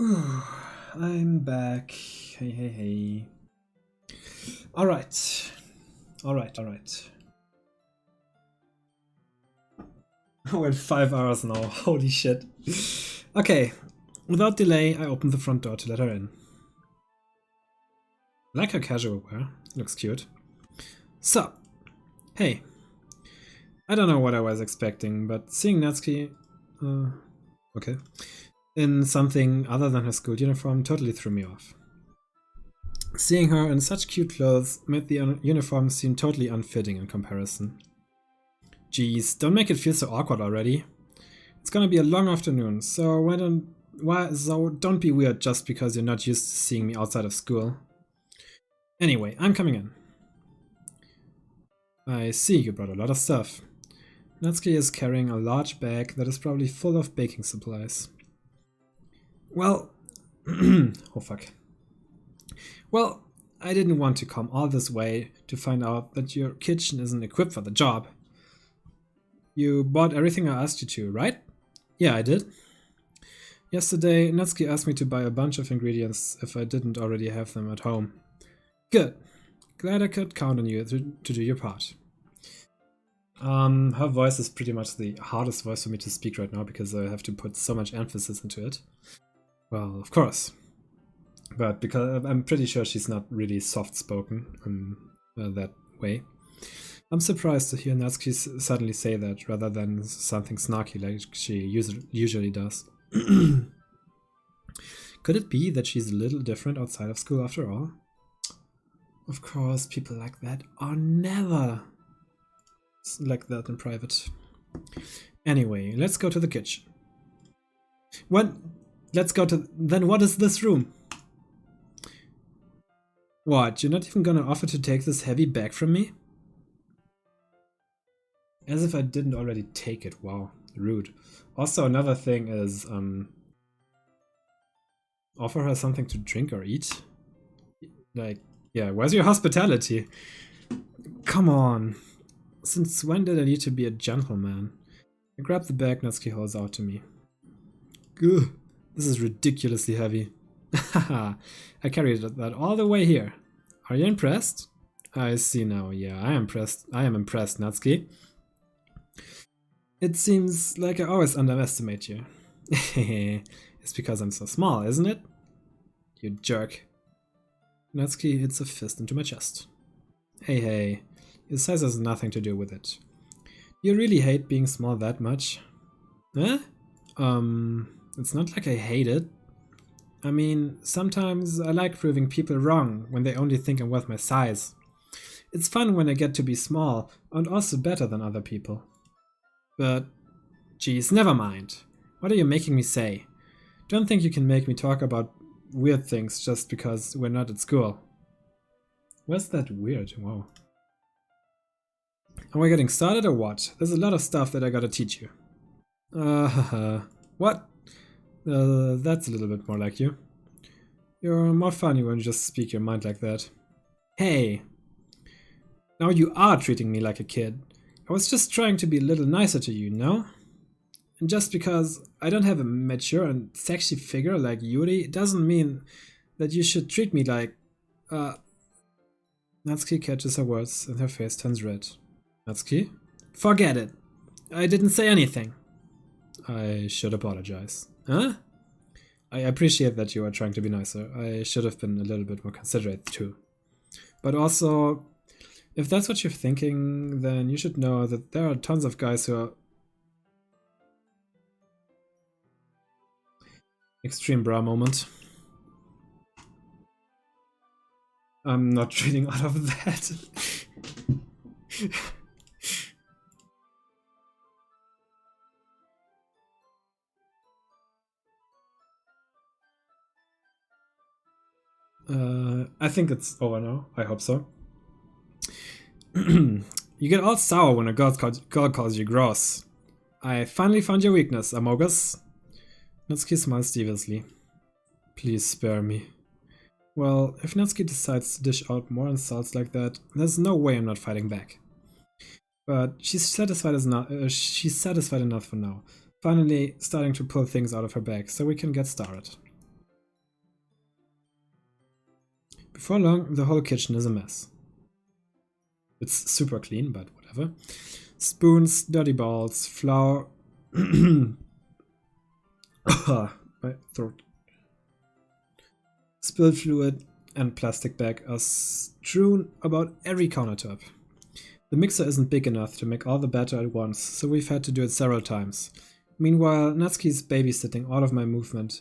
I'm back. Hey, hey, hey. Alright. Alright. We're at 5 hours now. Holy shit. Okay. Without delay, I opened the front door to let her in. I like her casual wear. Looks cute. So. Hey. I don't know what I was expecting, but seeing Natsuki... okay. In something other than her school uniform totally threw me off. Seeing her in such cute clothes made the uniform seem totally unfitting in comparison. Geez, don't make it feel so awkward already. It's gonna be a long afternoon, so don't be weird just because you're not used to seeing me outside of school. Anyway, I'm coming in. I see you brought a lot of stuff. Natsuki is carrying a large bag that is probably full of baking supplies. Well, oh fuck. Well, I didn't want to come all this way to find out that your kitchen isn't equipped for the job. You bought everything I asked you to, right? Yeah, I did. Yesterday, Natsuki asked me to buy a bunch of ingredients if I didn't already have them at home. Good. Glad I could count on you to do your part. Her voice is pretty much the hardest voice for me to speak right now because I have to put so much emphasis into it. Well, of course. But because I'm pretty sure she's not really soft-spoken in that way. I'm surprised to hear Natsuki suddenly say that rather than something snarky like she usually does. Could it be that she's a little different outside of school after all? Of course, people like that are never like that in private. Anyway, let's go to the kitchen. Then what is this room? What, you're not even gonna offer to take this heavy bag from me? As if I didn't already take it. Wow, rude. Also, another thing is, offer her something to drink or eat? Like, yeah, where's your hospitality? Come on. Since when did I need to be a gentleman? I grab the bag Natsuki holds out to me. Ugh, this is ridiculously heavy. Haha, I carried that all the way here. Are you impressed? I see now, yeah, I am impressed, Natsuki. It seems like I always underestimate you. It's because I'm so small, isn't it? You jerk. Natsuki hits a fist into my chest. Hey, your size has nothing to do with it. You really hate being small that much? Huh? It's not like I hate it. I mean, sometimes I like proving people wrong when they only think I'm worth my size. It's fun when I get to be small and also better than other people. But, geez, never mind. What are you making me say? Don't think you can make me talk about weird things just because we're not at school. Where's that weird? Wow. Are we getting started or what? There's a lot of stuff that I gotta teach you. What? That's a little bit more like you. You're more funny when you just speak your mind like that. Hey! Now you are treating me like a kid. I was just trying to be a little nicer to you, no? And just because I don't have a mature and sexy figure like Yuri doesn't mean that you should treat me like... Natsuki catches her words and her face turns red. Natsuki? Forget it! I didn't say anything. I should apologize. Huh? I appreciate that you are trying to be nicer. I should have been a little bit more considerate too. But also, if that's what you're thinking, then you should know that there are tons of guys who are... Extreme bra moment. I'm not reading out of that. I think it's over now. I hope so. You get all sour when a girl calls you gross. I finally found your weakness, Amogus. Natsuki smiles deviously. Please spare me. Well, if Natsuki decides to dish out more insults like that, there's no way I'm not fighting back. But she's satisfied enough for now. Finally starting to pull things out of her bag, so we can get started. Before long, the whole kitchen is a mess. It's super clean, but whatever. Spoons, dirty bowls, flour. My throat. Spilled fluid and plastic bag are strewn about every countertop. The mixer isn't big enough to make all the batter at once, so we've had to do it several times. Meanwhile, Natsuki's babysitting all of my movements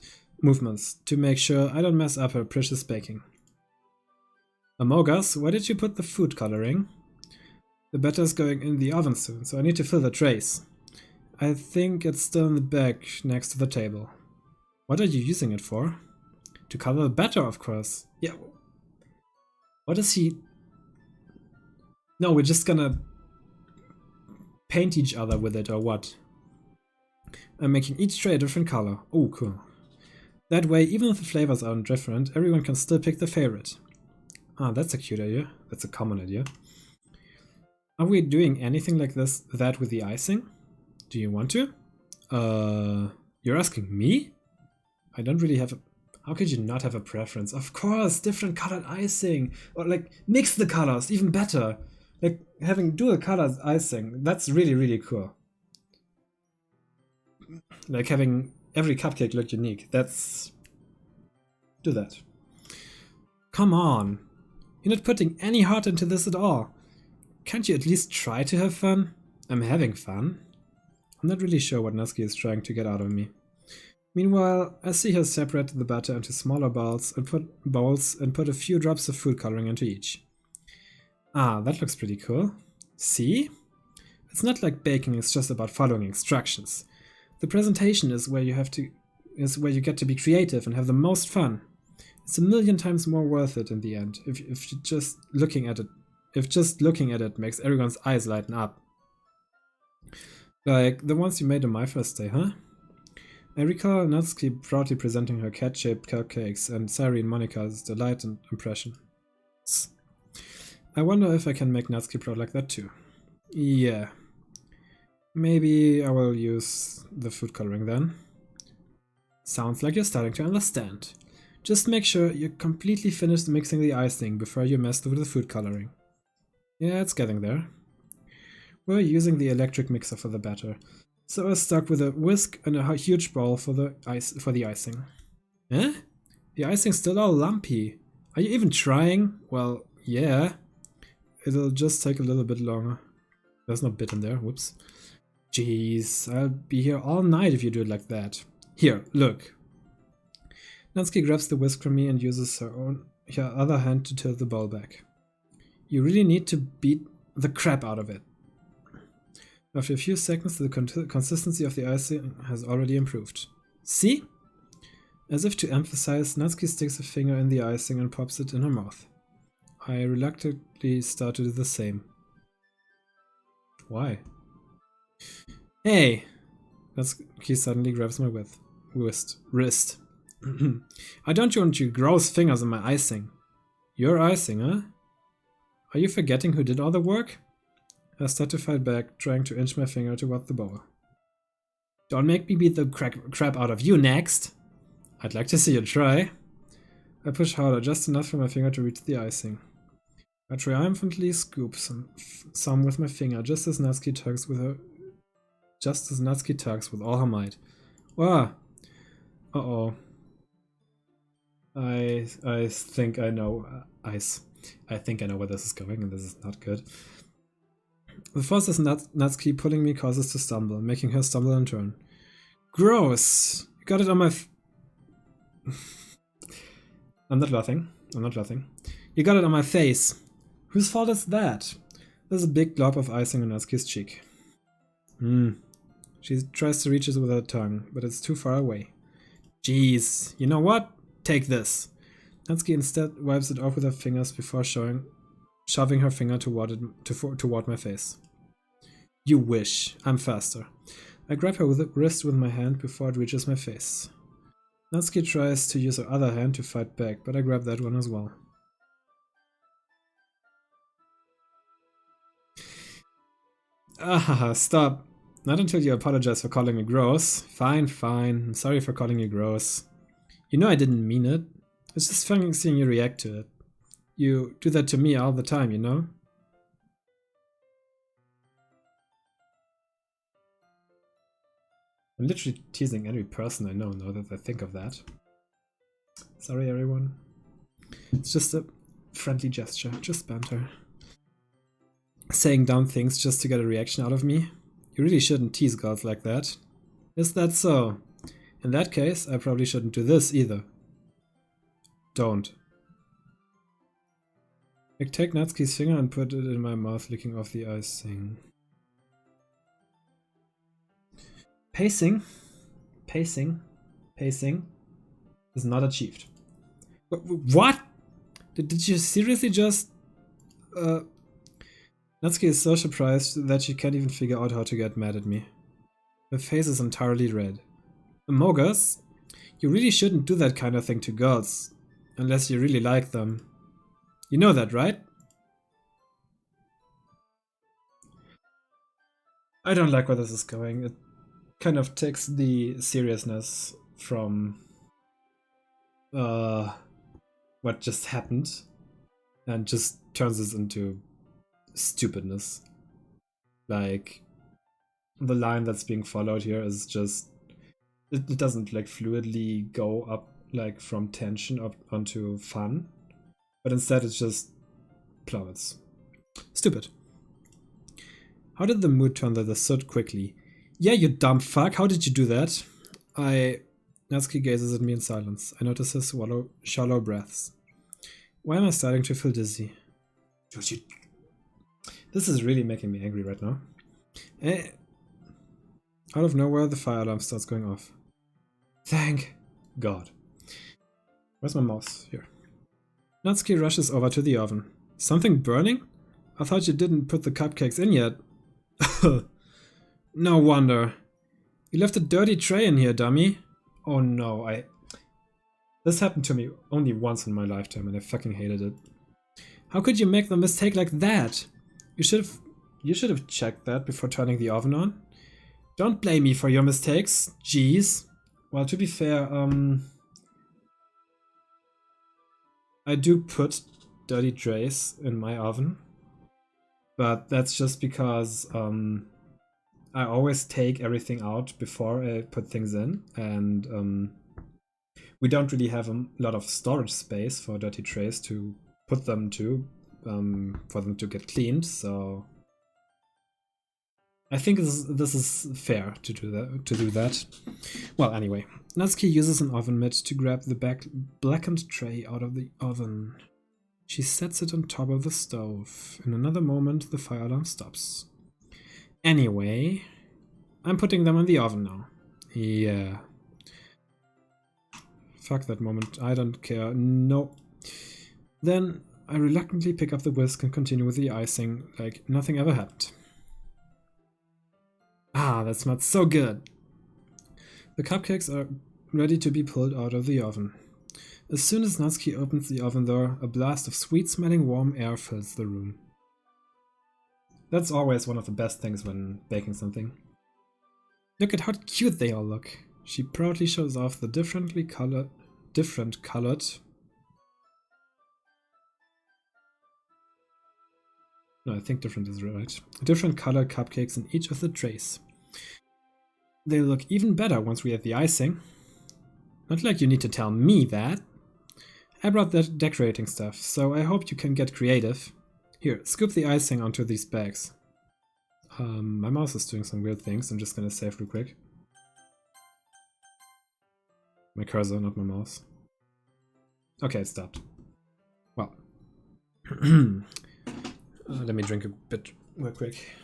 to make sure I don't mess up her precious baking. Amogas, why did you put the food coloring? The batter's going in the oven soon, so I need to fill the trays. I think it's still in the bag next to the table. What are you using it for? To color the batter, of course. Yeah. What is he... No, we're just gonna paint each other with it, or what? I'm making each tray a different color. Oh, cool. That way, even if the flavors aren't different, everyone can still pick their favorite. Ah, that's a cute idea. That's a common idea. Are we doing anything like that with the icing? Do you want to? You're asking me? I don't really have a... How could you not have a preference? Of course, different colored icing! Or like, mix the colors, even better! Like, having dual colors icing, that's really, really cool. Like having every cupcake look unique, that's... Do that. Come on! You're not putting any heart into this at all. Can't you at least try to have fun? I'm having fun. I'm not really sure what Natsuki is trying to get out of me. Meanwhile, I see her separate the batter into smaller bowls and put a few drops of food coloring into each. Ah, that looks pretty cool. See? It's not like baking is just about following instructions. The presentation is where you get to be creative and have the most fun. It's a million times more worth it in the end if just looking at it makes everyone's eyes lighten up. Like the ones you made on my first day, huh? I recall Natsuki proudly presenting her cat-shaped cupcakes and Sari and Monika's delight and impression. I wonder if I can make Natsuki proud like that too. Yeah. Maybe I will use the food coloring then. Sounds like you're starting to understand. Just make sure you're completely finished mixing the icing before you mess with the food coloring. Yeah, it's getting there. We're using the electric mixer for the batter, so I was stuck with a whisk and a huge bowl for the icing. Eh? The icing's still all lumpy. Are you even trying? Well, yeah. It'll just take a little bit longer. There's no bit in there, whoops. Jeez, I'll be here all night if you do it like that. Here, look. Natsuki grabs the whisk from me and uses her other hand to tilt the bowl back. You really need to beat the crap out of it. After a few seconds, the consistency of the icing has already improved. See? As if to emphasize, Natsuki sticks a finger in the icing and pops it in her mouth. I reluctantly start to do the same. Why? Hey! Natsuki suddenly grabs my wrist. I don't want your gross fingers on my icing. Your icing, huh? Are you forgetting who did all the work? I start to fight back, trying to inch my finger toward the bowl. Don't make me beat the crap out of you next! I'd like to see you try. I push harder, just enough for my finger to reach the icing. I triumphantly scoop some with my finger, just as Natsuki tugs with all her might. Wah! Uh-oh. I think I know I think I know where this is going, and this is not good. The force of Natsuki pulling me causes to stumble, making her stumble in turn. Gross! You got it on my I'm not laughing. You got it on my face. Whose fault is that? There's a big glob of icing on Natsuki's cheek. She tries to reach it with her tongue, but it's too far away. Jeez, you know what? Take this. Natsuki instead wipes it off with her fingers before shoving her finger toward my face. You wish. I'm faster. I grab her wrist with my hand before it reaches my face. Natsuki tries to use her other hand to fight back, but I grab that one as well. Ah, stop. Not until you apologize for calling me gross. Fine. I'm sorry for calling you gross. You know I didn't mean it. It's just funny seeing you react to it. You do that to me all the time, you know? I'm literally teasing every person I know now that I think of that. Sorry, everyone. It's just a friendly gesture, just banter. Saying dumb things just to get a reaction out of me? You really shouldn't tease girls like that. Is that so? In that case, I probably shouldn't do this either. Don't. Like, take Natsuki's finger and put it in my mouth, licking off the icing. Pacing is not achieved. What? Did you seriously just... Natsuki is so surprised that she can't even figure out how to get mad at me. Her face is entirely red. Amogus, you really shouldn't do that kind of thing to girls, unless you really like them. You know that, right? I don't like where this is going. It kind of takes the seriousness from what just happened and just turns this into stupidness. Like, the line that's being followed here is just, it doesn't like fluidly go up like from tension up onto fun, but instead it just plummets. Stupid. How did the mood turn this so quickly? Yeah, you dumb fuck, how did you do that? Natsuki gazes at me in silence. I notice his shallow breaths. Why am I starting to feel dizzy? This is really making me angry right now. Out of nowhere, the fire alarm starts going off. Thank God. Where's my mouse? Here. Natsuki rushes over to the oven. Something burning? I thought you didn't put the cupcakes in yet. No wonder. You left a dirty tray in here, dummy. Oh no, this happened to me only once in my lifetime and I fucking hated it. How could you make the mistake like that? You should have checked that before turning the oven on. Don't blame me for your mistakes. Jeez. Well, to be fair, I do put dirty trays in my oven, but that's just because I always take everything out before I put things in, and we don't really have a lot of storage space for dirty trays to put them to, for them to get cleaned, so I think this is fair to do that. Well, anyway, Natsuki uses an oven mitt to grab the blackened tray out of the oven. She sets it on top of the stove. In another moment, the fire alarm stops. Anyway, I'm putting them in the oven now. Yeah. Fuck that moment. I don't care. No. Then I reluctantly pick up the whisk and continue with the icing like nothing ever happened. Ah, that smells so good. The cupcakes are ready to be pulled out of the oven. As soon as Natsuki opens the oven door, a blast of sweet-smelling warm air fills the room. That's always one of the best things when baking something. Look at how cute they all look. She proudly shows off the different colored. No, I think different is right. Different colored cupcakes in each of the trays. They look even better once we add the icing. Not like you need to tell me that. I brought that decorating stuff, so I hope you can get creative. Here, scoop the icing onto these bags. My mouse is doing some weird things. I'm just gonna save real quick. My cursor, not my mouse. Okay, it stopped. Well. Let me drink a bit real quick.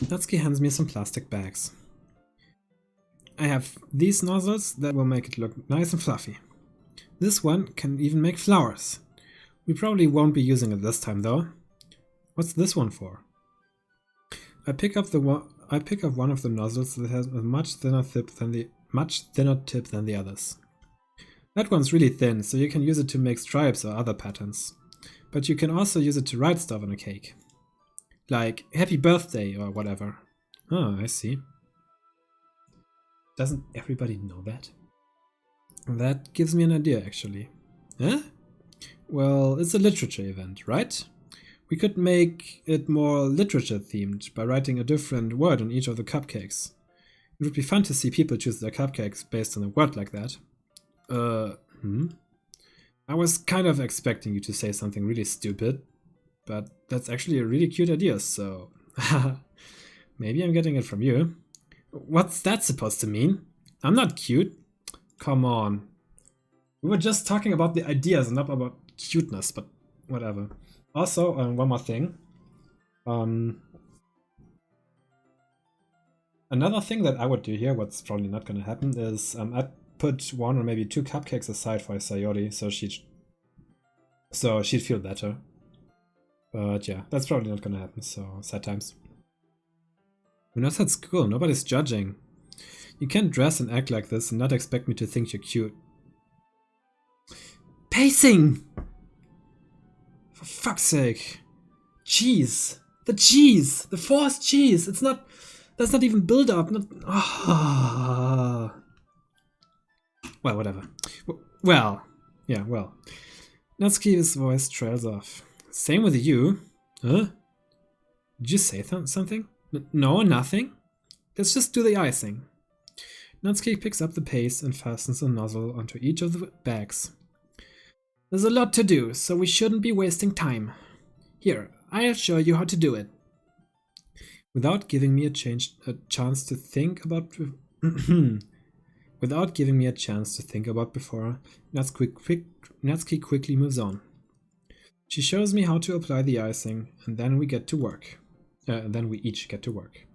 Natsuki hands me some plastic bags. I have these nozzles that will make it look nice and fluffy. This one can even make flowers. We probably won't be using it this time though. What's this one for? I pick up one of the nozzles that has a much thinner tip than the others. That one's really thin, so you can use it to make stripes or other patterns. but you can also use it to write stuff on a cake. Like, happy birthday or whatever. Oh, I see. Doesn't everybody know that? That gives me an idea, actually. Huh? Well, it's a literature event, right? We could make it more literature themed by writing a different word on each of the cupcakes. It would be fun to see people choose their cupcakes based on a word like that. I was kind of expecting you to say something really stupid, but that's actually a really cute idea, so maybe I'm getting it from you. What's that supposed to mean? I'm not cute. Come on. We were just talking about the ideas and not about cuteness, but whatever. Also, one more thing. Another thing that I would do here, what's probably not going to happen, is I'd put 1 or maybe 2 cupcakes aside for Sayori, so she'd feel better. But yeah, that's probably not going to happen, so sad times. We're not at school, nobody's judging. You can't dress and act like this and not expect me to think you're cute. Pacing! For fuck's sake. Cheese! The cheese! The forced cheese! It's not... That's not even build up. Not... Oh. Well, whatever. Well. Yeah, well. Natsuki's voice trails off. Same with you. Huh? Did you say something? No, nothing. Let's just do the icing. Natsuki picks up the paste and fastens a nozzle onto each of the bags. There's a lot to do, so we shouldn't be wasting time. Here, I'll show you how to do it. Without giving me a chance to think about before, Natsuki quickly moves on. She shows me how to apply the icing, and then we get to work. Then we each get to work.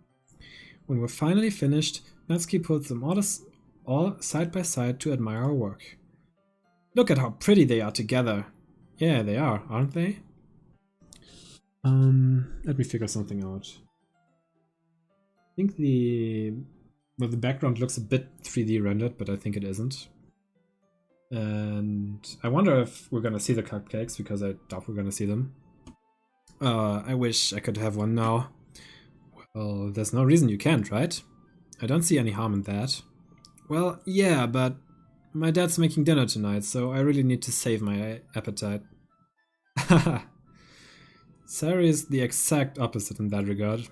When we're finally finished, Natsuki puts them all side by side to admire our work. Look at how pretty they are together. Yeah, they are, aren't they? Let me figure something out. I think the background looks a bit 3D rendered, but I think it isn't. And I wonder if we're gonna see the cupcakes, because I doubt we're gonna see them. I wish I could have one now. Well, there's no reason you can't, right? I don't see any harm in that. Well, yeah, but my dad's making dinner tonight, so I really need to save my appetite. Haha. Sari is the exact opposite in that regard.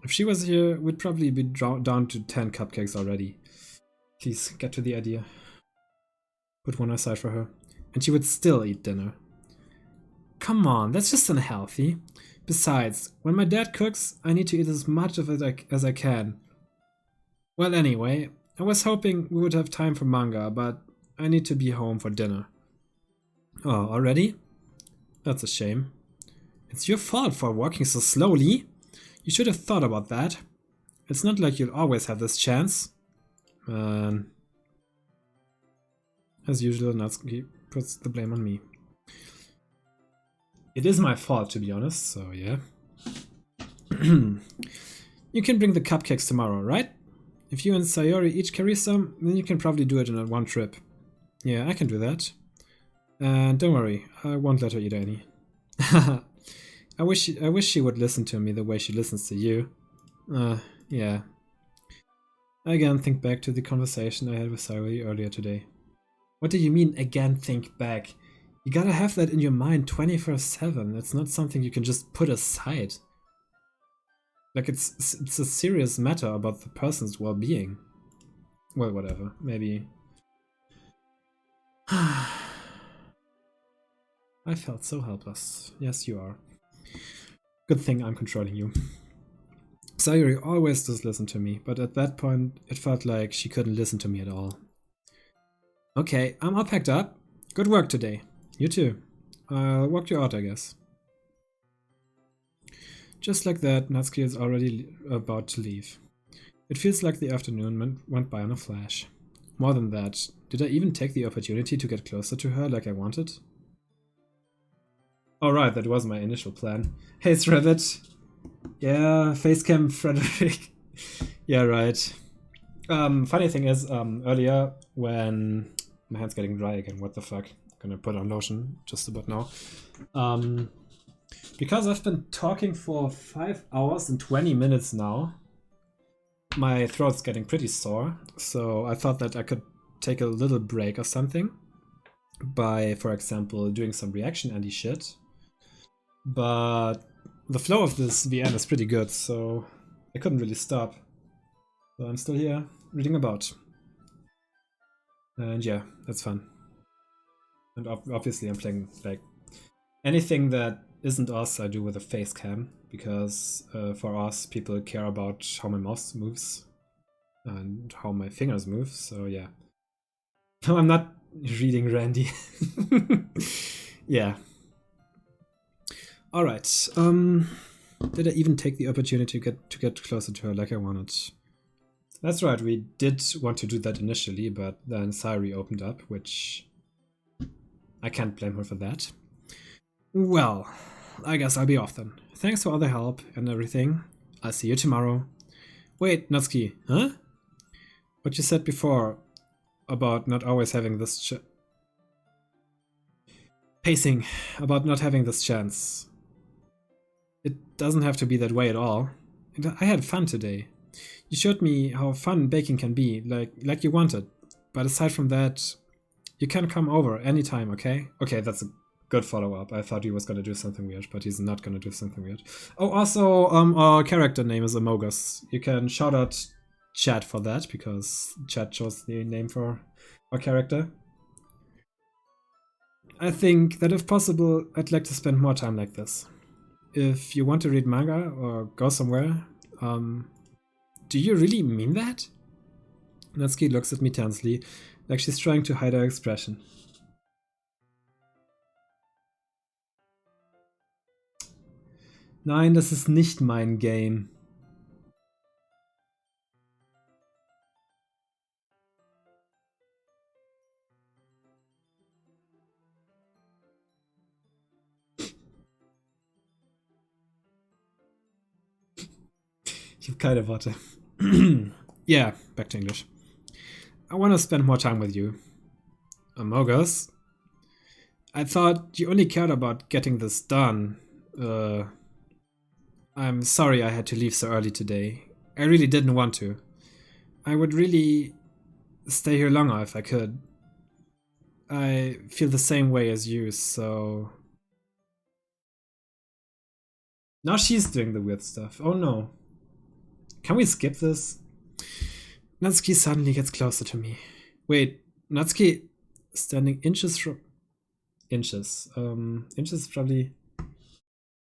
If she was here, we'd probably be down to 10 cupcakes already. Please, get to the idea. Put one aside for her. And she would still eat dinner. Come on, that's just unhealthy. Besides, when my dad cooks, I need to eat as much of it as I can. Well, anyway, I was hoping we would have time for manga, but I need to be home for dinner. Oh, already? That's a shame. It's your fault for walking so slowly. You should have thought about that. It's not like you'll always have this chance. As usual, Natsuki puts the blame on me. It is my fault, to be honest, so yeah. You can bring the cupcakes tomorrow, right? If you and Sayori each carry some, then you can probably do it in one trip. Yeah, I can do that. And don't worry, I won't let her eat any. I wish she would listen to me the way she listens to you. Yeah. I again think back to the conversation I had with Sayori earlier today. What do you mean, again think back? You gotta have that in your mind 24/7. It's not something you can just put aside. Like, it's a serious matter about the person's well-being. Well, whatever. Maybe. I felt so helpless. Yes, you are. Good thing I'm controlling you. Sayori always does listen to me, but at that point it felt like she couldn't listen to me at all. Okay, I'm all packed up. Good work today. You too. I'll walk you out, I guess. Just like that, Natsuki is already about to leave. It feels like the afternoon went by in a flash. More than that, did I even take the opportunity to get closer to her like I wanted? Alright, that was my initial plan. Hey, Srevet. Yeah, facecam Frederick. Yeah, right. Funny thing is, earlier when... My hand's getting dry again, what the fuck. gonna put on lotion just about now. Because I've been talking for 5 hours and 20 minutes now, my throat's getting pretty sore, so I thought that I could take a little break or something by, for example, doing some reaction Andy shit. But the flow of this VN is pretty good, so I couldn't really stop. So I'm still here reading about. And yeah, that's fun. And obviously I'm playing like anything that isn't us I do with a face cam, because for us people care about how my mouse moves and how my fingers move, so yeah. No, I'm not reading Randy. Yeah. Alright, did I even take the opportunity to get closer to her like I wanted? That's right, we did want to do that initially, but then Sairi opened up, which I can't blame her for that. Well, I guess I'll be off then. Thanks for all the help and everything. I'll see you tomorrow. Wait, Natsuki, huh? What you said before about not always having this pacing, about not having this chance. It doesn't have to be that way at all. I had fun today. You showed me how fun baking can be, like you wanted. But aside from that, you can come over anytime, okay? Okay, that's a good follow-up. I thought he was gonna do something weird, but he's not gonna do something weird. Oh, also, our character name is Amogus. You can shout out Chat for that, because Chat chose the name for our character. I think that if possible, I'd like to spend more time like this. If you want to read manga or go somewhere, do you really mean that? Natsuki looks at me tensely, like she's trying to hide her expression. Nein, das ist nicht mein Game. Ich habe keine Worte. Yeah, back to English. I want to spend more time with you. Amogus? I thought you only cared about getting this done. I'm sorry I had to leave so early today. I really didn't want to. I would really stay here longer if I could. I feel the same way as you, so... Now she's doing the weird stuff. Oh no. Can we skip this? Natsuki suddenly gets closer to me. Wait, Natsuki standing inches from... Inches. Inches probably...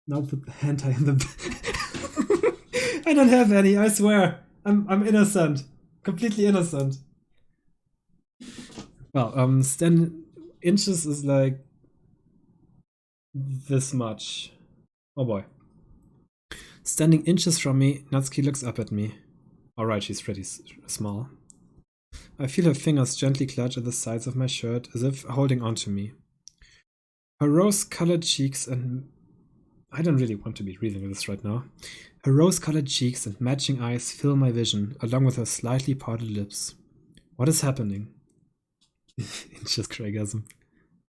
Now put the hentai in the... I don't have any, I swear. I'm innocent. Completely innocent. Well, standing inches is like... this much. Oh boy. Standing inches from me, Natsuki looks up at me. Alright, she's pretty small. I feel her fingers gently clutch at the sides of my shirt, as if holding on to me. Her rose-colored cheeks and... I don't really want to be reading this right now. Her rose-colored cheeks and matching eyes fill my vision, along with her slightly parted lips. What is happening? It's just Craigism.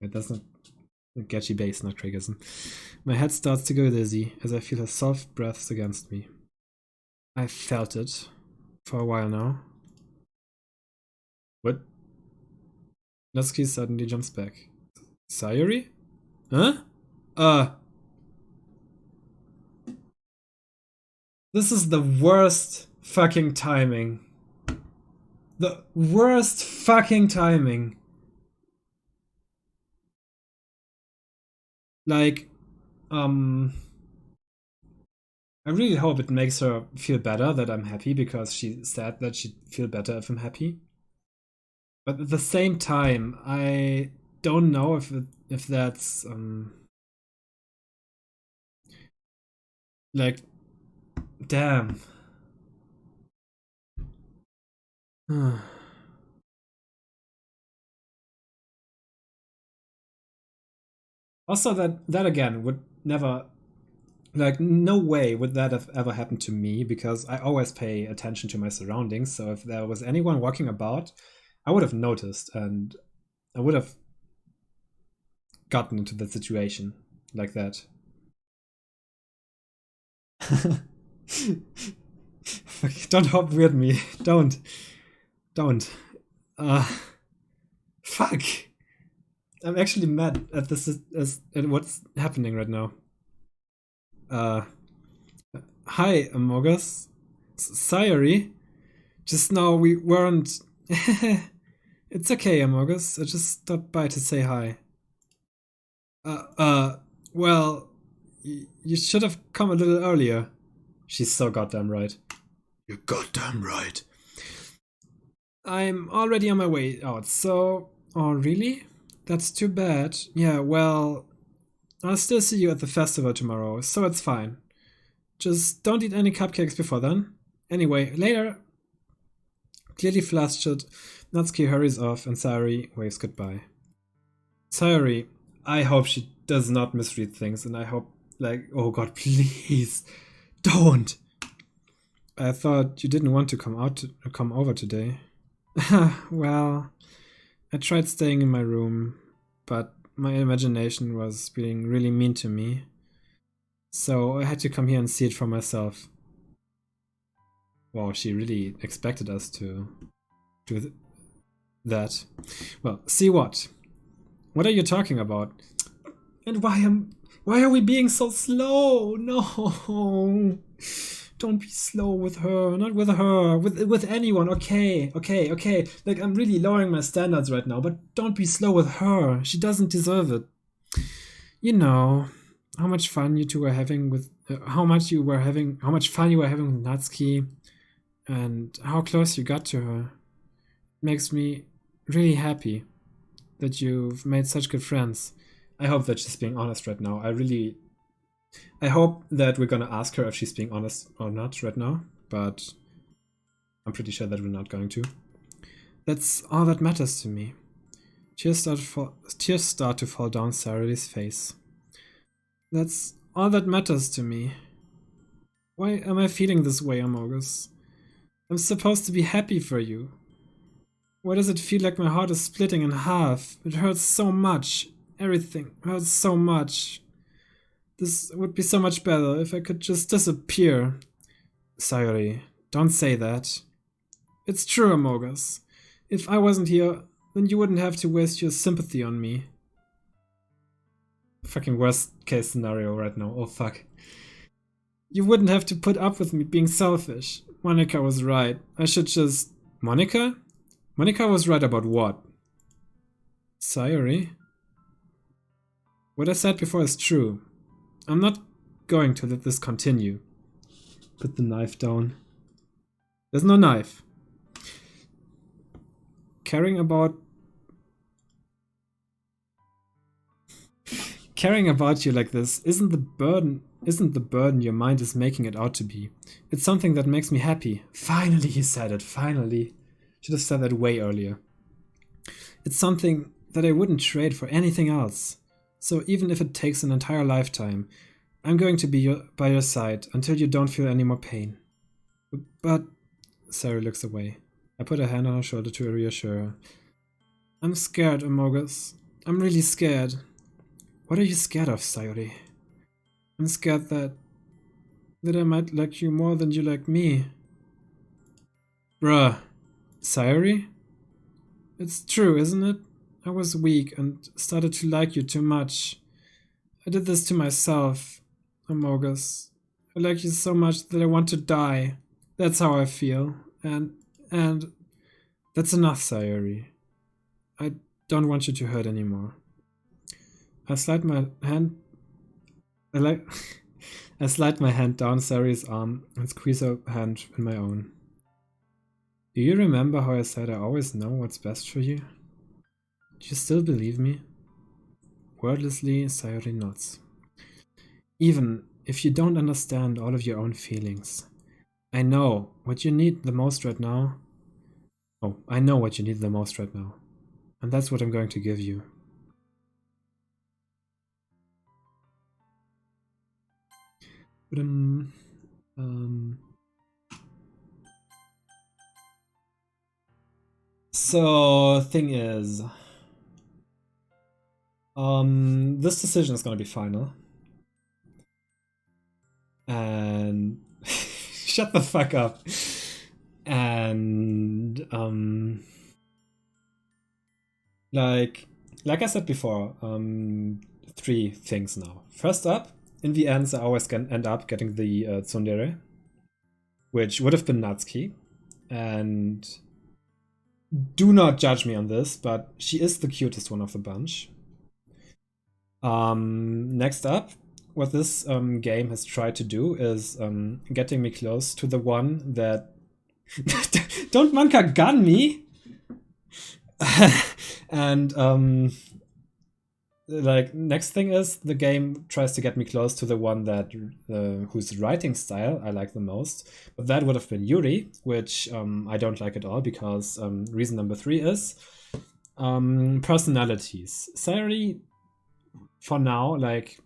Wait, that's not... Getchy base, not Craigism. My head starts to go dizzy as I feel her soft breaths against me. I've felt it for a while now. What? Natsuki suddenly jumps back. Sayuri? Huh? This is the worst fucking timing. The worst fucking timing. Like, I really hope it makes her feel better that I'm happy, because she said that she'd feel better if I'm happy. But at the same time, I don't know if that's like, damn. Also, that again would never, like, no way would that have ever happened to me, because I always pay attention to my surroundings. So if there was anyone walking about, I would have noticed, and I would have gotten into that situation like that. Don't hop weird me. Don't. Fuck. I'm actually mad at this at what's happening right now. Hi, Amogus. Sorry. Just now we weren't. It's okay, Amogus. I just stopped by to say hi. Well, you should have come a little earlier. She's so goddamn right. You're goddamn right. I'm already on my way out, so. Oh, really? That's too bad. Yeah, well. I'll still see you at the festival tomorrow, so it's fine. Just don't eat any cupcakes before then. Anyway, later. Clearly flustered, Natsuki hurries off and Sayori waves goodbye. Sayori, I hope she does not misread things, and I hope, like, oh god, please, don't! I thought you didn't want to come over today. Well, I tried staying in my room, but my imagination was being really mean to me. So I had to come here and see it for myself. Wow, she really expected us to do that. Well, see what? What are you talking about? And why are we being so slow? No. Don't be slow with her. Not with her. With anyone. Okay. Like, I'm really lowering my standards right now, but don't be slow with her. She doesn't deserve it. You know how much fun you two were having with how much fun you were having with Natsuki and how close you got to her. It makes me really happy that you've made such good friends. I hope that she's being honest right now. I hope that we're gonna ask her if she's being honest or not right now, but I'm pretty sure that we're not going to. That's all that matters to me. Tears start to fall down Sayori's face. That's all that matters to me. Why am I feeling this way, Amogus? I'm supposed to be happy for you. Why does it feel like my heart is splitting in half? It hurts so much. Everything hurts so much. This would be so much better if I could just disappear. Sayori, don't say that. It's true, Amogus. If I wasn't here, then you wouldn't have to waste your sympathy on me. Fucking worst case scenario right now. Oh fuck. You wouldn't have to put up with me being selfish. Monica was right. I should just... Monica? Monica was right about what? Sayori? What I said before is true. I'm not going to let this continue. Put the knife down. There's no knife. Caring about you like this isn't the burden your mind is making it out to be. It's something that makes me happy. Finally he said it, finally. Should have said that way earlier. It's something that I wouldn't trade for anything else. So even if it takes an entire lifetime, I'm going to be by your side until you don't feel any more pain. But... Sarah looks away. I put a hand on her shoulder to reassure her. I'm scared, Amogus. I'm really scared. What are you scared of, Sayori? I'm scared that I might like you more than you like me. Bruh. Sayori? It's true, isn't it? I was weak and started to like you too much. I did this to myself, Amogus. I like you so much that I want to die. That's how I feel. And that's enough, Sayori. I don't want you to hurt anymore. I slide my hand down Sayori's arm and squeeze her hand in my own. Do you remember how I said I always know what's best for you? Do you still believe me? Wordlessly, Sayori nods. Even if you don't understand all of your own feelings, I know what you need the most right now. Oh, I know what you need the most right now. And that's what I'm going to give you. So, thing is... This decision is gonna be final. And shut the fuck up. And like I said before, 3 things now. First up, in the ends I always end up getting the tsundere, which would have been Natsuki. And do not judge me on this, but she is the cutest one of the bunch. Next up, what this game has tried to do is getting me close to the one that... Don't Manka gun me! And like, next thing is the game tries to get me close to the one that whose writing style I like the most. But that would have been Yuri, which I don't like at all, because reason number 3 is personalities. Sayuri, for now, like,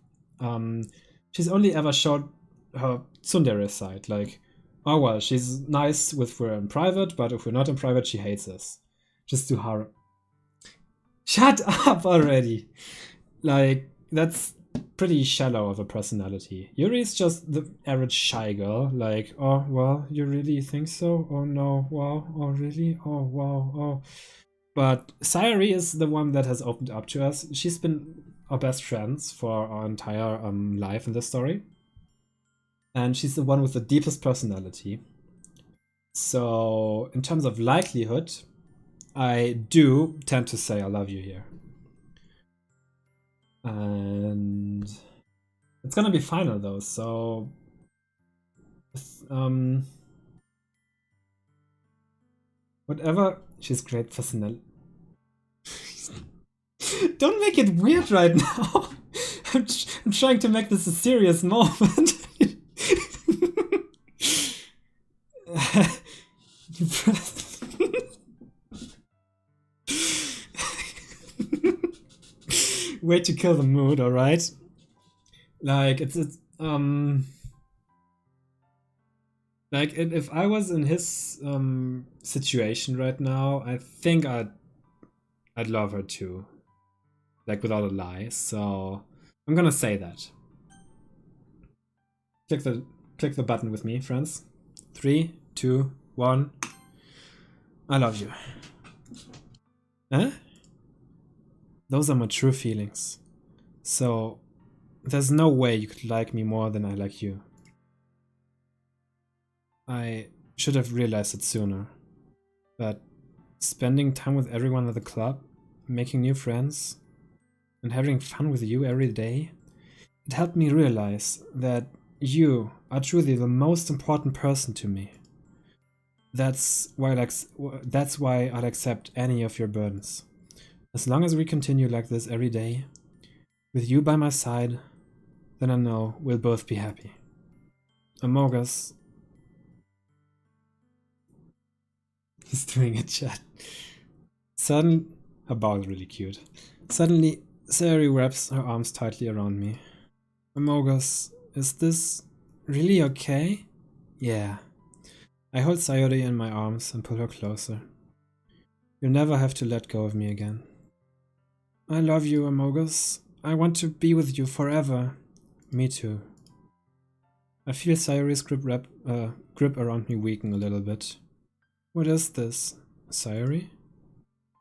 she's only ever showed her tsundere side. Like, oh well, she's nice if we're in private, but if we're not in private, she hates us. Just do her. Shut up already! Like, that's pretty shallow of a personality. Yuri's just the average shy girl. Like, oh, well, you really think so? Oh no, wow, oh really? Oh wow, oh. But Sayuri is the one that has opened up to us. She's been our best friends for our entire life in the story. And she's the one with the deepest personality. So, in terms of likelihood, I do tend to say I love you here. And it's gonna be final though, so whatever. She's great personality. Don't make it weird right now. I'm trying to make this a serious moment. Way to kill the mood, alright? Like, it's like, if I was in his situation right now, I think I'd love her too. Like, without a lie, so I'm gonna say that. Click the button with me, friends. 3, 2, 1. I love you. Huh? Those are my true feelings. So, there's no way you could like me more than I like you. I should have realized it sooner. But spending time with everyone at the club, making new friends, and having fun with you every day, it helped me realize that you are truly the most important person to me. That's why I'll accept any of your burdens. As long as we continue like this every day, with you by my side, then I know we'll both be happy. Amogus. He's doing a chat. Suddenly, her bow is really cute. Suddenly, Sayuri wraps her arms tightly around me. Amogus, is this really okay? Yeah. I hold Sayuri in my arms and pull her closer. You'll never have to let go of me again. I love you, Amogus. I want to be with you forever. Me too. I feel Sayuri's grip around me weaken a little bit. What is this? Sayuri?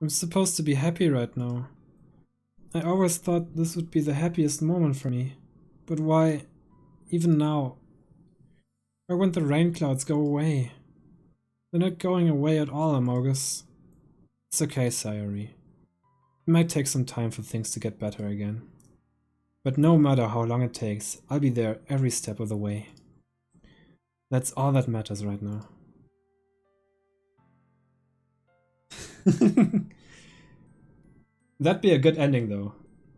I'm supposed to be happy right now. I always thought this would be the happiest moment for me. But why, even now? Why won't the rain clouds go away? They're not going away at all, Amogus. It's okay, Sayuri. It might take some time for things to get better again. But no matter how long it takes, I'll be there every step of the way. That's all that matters right now. That'd be a good ending though.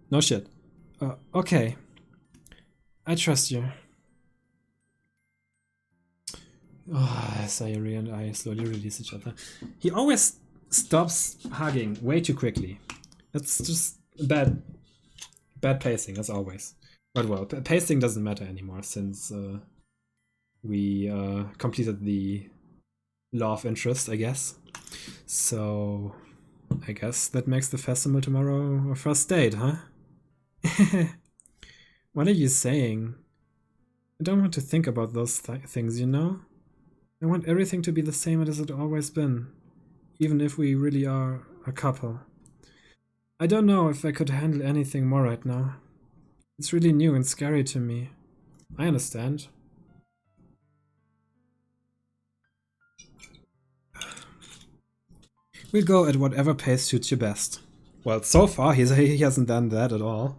No shit. Okay. I trust you. Sayuri and I slowly release each other. He always stops hugging way too quickly. That's just bad pacing, as always. But well, pacing doesn't matter anymore since we completed the law of interest, I guess. So I guess that makes the festival tomorrow a first date, huh? What are you saying? I don't want to think about those things, you know? I want everything to be the same as it always been, even if we really are a couple. I don't know if I could handle anything more right now. It's really new and scary to me. I understand. We'll go at whatever pace suits you best. Well, so far he hasn't done that at all.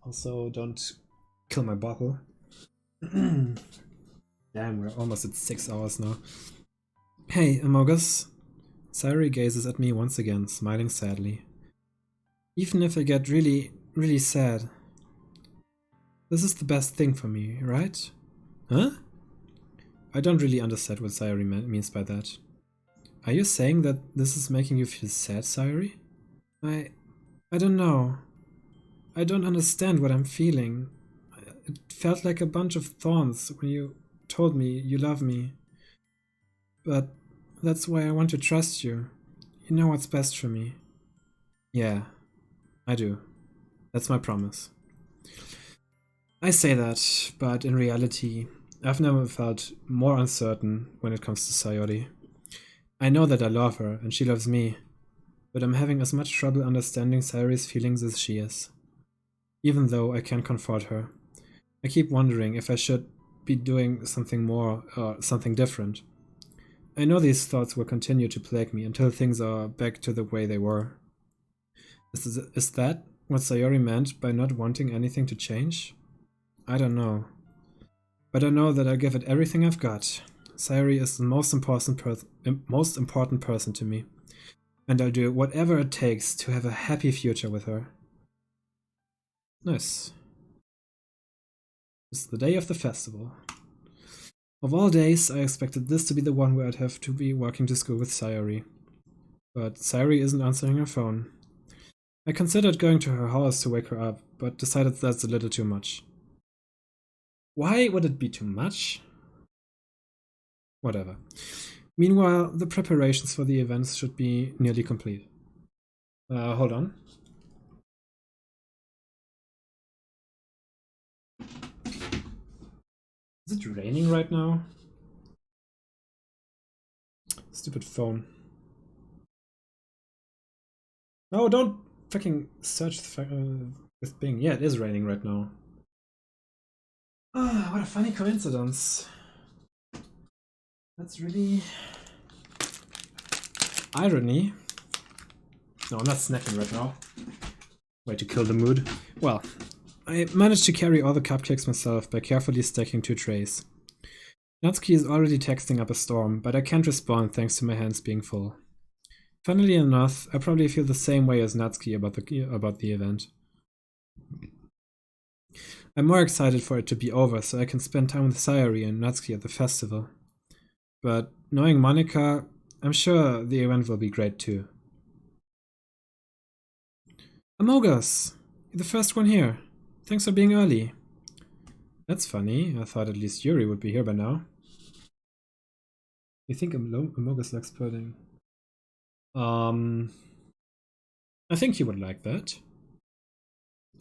Also, don't kill my bottle. Damn, we're almost at 6 hours now. Hey, Amogus. Sayuri gazes at me once again, smiling sadly. Even if I get really, really sad, this is the best thing for me, right? Huh? I don't really understand what Sayuri means by that. Are you saying that this is making you feel sad, Sayuri? I don't know. I don't understand what I'm feeling. It felt like a bunch of thorns when you told me you love me. But that's why I want to trust you. You know what's best for me. Yeah, I do. That's my promise. I say that, but in reality, I've never felt more uncertain when it comes to Sayori. I know that I love her, and she loves me, but I'm having as much trouble understanding Sayori's feelings as she is. Even though I can't comfort her, I keep wondering if I should be doing something more or something different. I know these thoughts will continue to plague me until things are back to the way they were. Is that what Sayori meant by not wanting anything to change? I don't know. But I know that I'll give it everything I've got. Sayori is the most important person to me, and I'll do whatever it takes to have a happy future with her. Nice. It's the day of the festival. Of all days, I expected this to be the one where I'd have to be walking to school with Sayori. But Sayori isn't answering her phone. I considered going to her house to wake her up, but decided that's a little too much. Why would it be too much? Whatever. Meanwhile, the preparations for the events should be nearly complete. Hold on. Is it raining right now? Stupid phone. No, don't fucking search with Bing. Yeah, it is raining right now. Ah, what a funny coincidence. That's really irony. No, I'm not snacking right now. Way to kill the mood. Well, I managed to carry all the cupcakes myself by carefully stacking 2 trays. Natsuki is already texting up a storm, but I can't respond thanks to my hands being full. Funnily enough, I probably feel the same way as Natsuki about the event. I'm more excited for it to be over so I can spend time with Sayori and Natsuki at the festival. But knowing Monika, I'm sure the event will be great too. Amogus! You're the first one here. Thanks for being early. That's funny. I thought at least Yuri would be here by now. You think Amogus likes pudding? I think he would like that.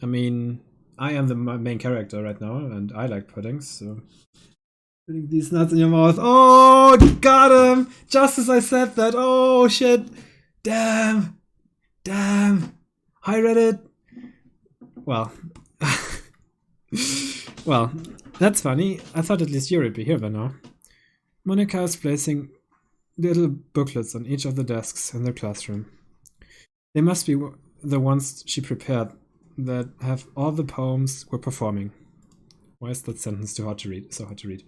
I mean, I am the main character right now, and I like puddings, so... Putting these nuts in your mouth. Oh, got him! Just as I said that. Oh, shit. Damn. Damn. Hi, Reddit. Well. Well, that's funny. I thought at least Yuri would be here by now. Monika is placing little booklets on each of the desks in their classroom. They must be the ones she prepared that have all the poems we're performing. Why is that sentence too hard to read? So hard to read.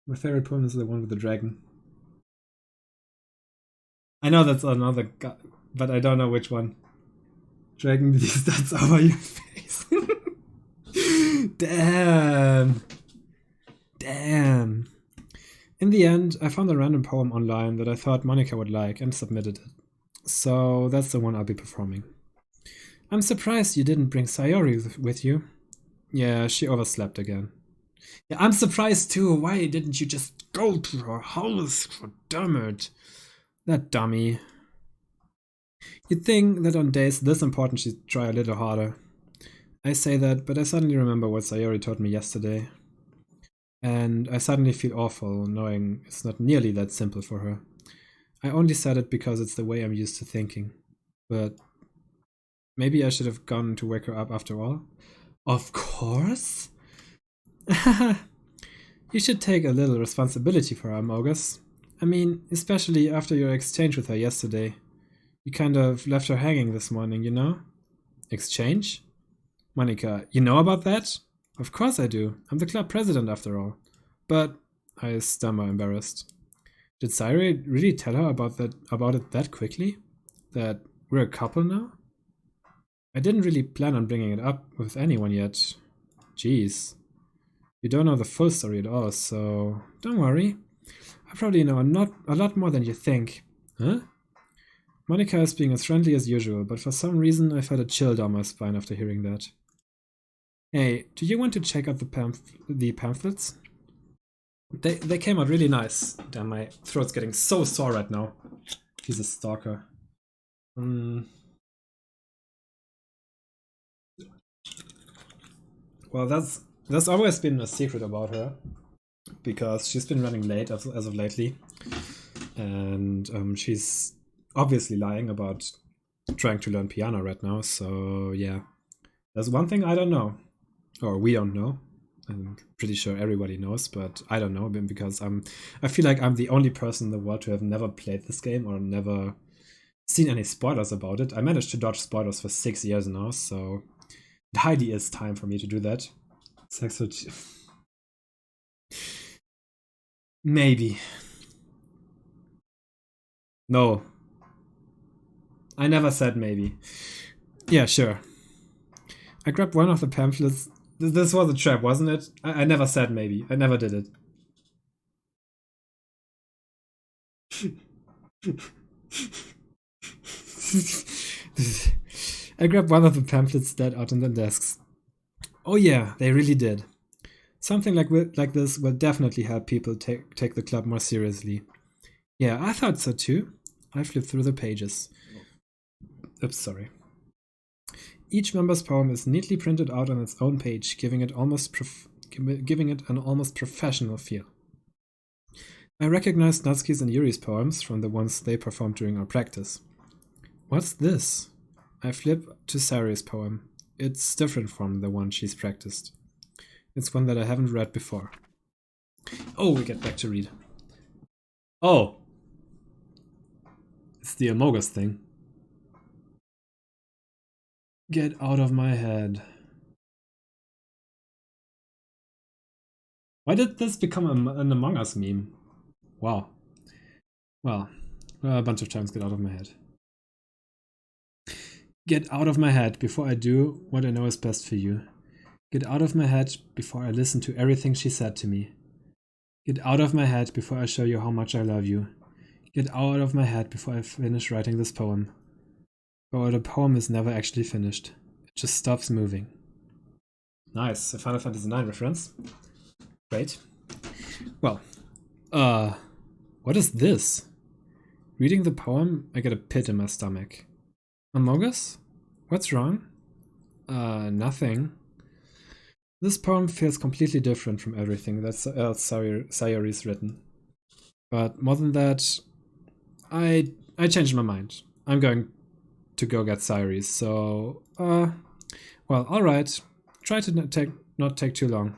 My favorite poem is the one with the dragon. I know that's another guy, but I don't know which one. Dragging these dots over your face. Damn. Damn. In the end, I found a random poem online that I thought Monika would like and submitted it. So that's the one I'll be performing. I'm surprised you didn't bring Sayori with you. Yeah, she overslept again. Yeah, I'm surprised too. Why didn't you just go to her house? Damn it. That dummy. You'd think that on days this important she'd try a little harder. I say that, but I suddenly remember what Sayori told me yesterday. And I suddenly feel awful knowing it's not nearly that simple for her. I only said it because it's the way I'm used to thinking. But maybe I should have gone to wake her up after all. Of course? You should take a little responsibility for her, Mogus. I mean, especially after your exchange with her yesterday. You kind of left her hanging this morning, you know? Exchange? Monica, you know about that? Of course I do. I'm the club president after all. But I stammer, embarrassed. Did Sayori really tell her about it that quickly? That we're a couple now? I didn't really plan on bringing it up with anyone yet. Jeez. You don't know the full story at all, so don't worry. I probably know a lot more than you think. Huh? Monica is being as friendly as usual, but for some reason I felt a chill down my spine after hearing that. Hey, do you want to check out the pamphlets? They came out really nice. Damn, my throat's getting so sore right now. He's a stalker. Well, that's always been a secret about her, because she's been running late as of lately, and she's obviously lying about trying to learn piano right now. So yeah, there's one thing I don't know, or we don't know. I'm pretty sure everybody knows, but I don't know, because I feel like I'm the only person in the world to have never played this game or never seen any spoilers about it. I managed to dodge spoilers for 6 years now, so it highly is time for me to do that. Maybe. No. I never said maybe. Yeah, sure. I grabbed one of the pamphlets. This was a trap, wasn't it? I never said maybe. I never did it. I grabbed one of the pamphlets that out on the desks. Oh yeah, they really did. Something like this will definitely help people take the club more seriously. Yeah, I thought so too. I flipped through the pages. Oops, sorry. Each member's poem is neatly printed out on its own page, giving it an almost professional feel. I recognized Natsuki's and Yuri's poems from the ones they performed during our practice. What's this? I flip to Sayori's poem. It's different from the one she's practiced. It's one that I haven't read before. Oh, we get back to read. Oh! It's the Amogus thing. Get out of my head. Why did this become an Among Us meme? Wow. Well, a bunch of times get out of my head. Get out of my head before I do what I know is best for you. Get out of my head before I listen to everything she said to me. Get out of my head before I show you how much I love you. Get out of my head before I finish writing this poem. But the poem is never actually finished. It just stops moving. Nice, a Final Fantasy IX reference. Great. Well, what is this? Reading the poem, I get a pit in my stomach. Amogus? What's wrong? Nothing. This poem feels completely different from everything that Sayori's written. But more than that, I changed my mind. I'm going to go get Sayori's, so, well, alright. Try to not take too long.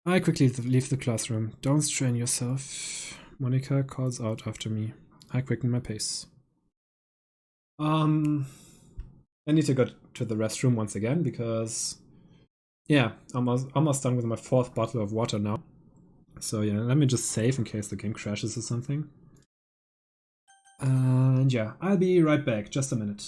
I quickly leave the classroom. Don't strain yourself. Monica calls out after me. I quicken my pace. I need to go to the restroom once again because, yeah, I'm almost done with my 4th bottle of water now. So yeah, let me just save in case the game crashes or something. And yeah, I'll be right back. Just a minute.